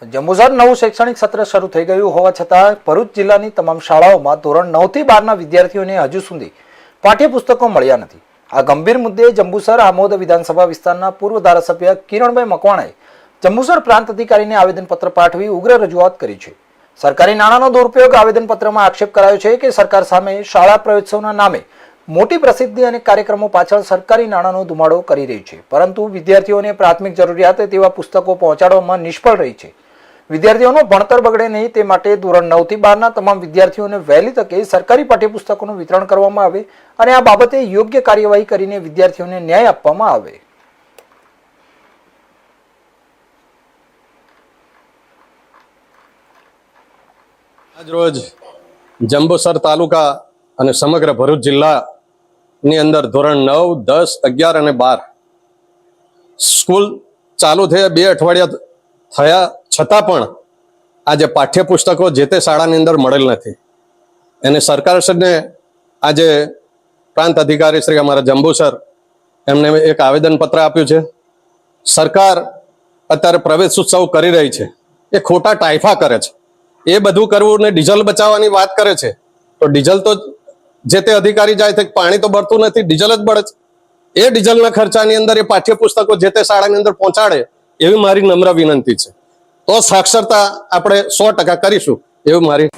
જંબુસર નવું શૈક્ષણિક સત્ર શરૂ થઈ ગયું હોવા છતાં ભરૂચ જિલ્લાની તમામ શાળાઓમાં ધોરણ 9 થી 12ના વિદ્યાર્થીઓને હજુ સુધી પાઠ્યપુસ્તકો મળ્યા નથી। આ ગંભીર મુદ્દે જંબુસર આમોદ વિધાનસભા વિસ્તારના પૂર્વ ધારાસભ્ય કિરણભાઈ મકવાણાએ જંબુસર પ્રાંત અધિકારીને આવેદનપત્ર પાઠવી ઉગ્ર રજૂઆત કરી છે। સરકારી નાણાંનો દુરુપયોગ આવેદનપત્રમાં આક્ષેપ કરાયો છે કે સરકાર સામે શાળા પ્રવેશોત્સવના નામે મોટી પ્રસિદ્ધિ અને કાર્યક્રમો પાછળ સરકારી નાણાંનો ધુમાડો કરી રહી છે, પરંતુ વિદ્યાર્થીઓને પ્રાથમિક જરૂરિયાત તેવા પુસ્તકો પહોંચાડવામાં નિષ્ફળ રહી છે। વિદ્યાર્થીઓનું ભણતર બગડે નહીં તે માટે ધોરણ 9 થી 12ના તમામ વિદ્યાર્થીઓને વહેલી તકે સરકારી પાઠ્યપુસ્તકોનું વિતરણ કરવામાં આવે અને આ બાબતે યોગ્ય કાર્યવાહી કરીને વિદ્યાર્થીઓને ન્યાય આપવામાં આવે। આજરોજ જંબુસર તાલુકા અને સમગ્ર ભરૂચ જિલ્લાની અંદર ધોરણ 9, 10, 11 અને 12 સ્કૂલ ચાલુ થયા 2 અઠવાડિયા થયા છતાં પણ આજે પાઠ્યપુસ્તકો જે તે શાળાની અંદર મળેલ નથી। એને સરકારશ્રીને આજે પ્રાંત અધિકારી શ્રી અમારા જંબુસર એમને એક આવેદનપત્ર આપ્યું છે। સરકાર અત્યારે પ્રવેશોત્સવ કરી રહી છે, એ ખોટા ટાઈફા કરે છે। એ બધું કરવું ને ડીઝલ બચાવવાની વાત કરે છે, તો ડીઝલ તો જે તે અધિકારી જાય છે, પાણી તો બળતું નથી, ડીઝલ જ બળે છે। એ ડીઝલના ખર્ચાની અંદર એ પાઠ્યપુસ્તકો જે તે શાળાની અંદર પહોંચાડે એવી મારી નમ્ર વિનંતી છે। તો સાક્ષરતા આપણે 100% કરીશું એવું મારી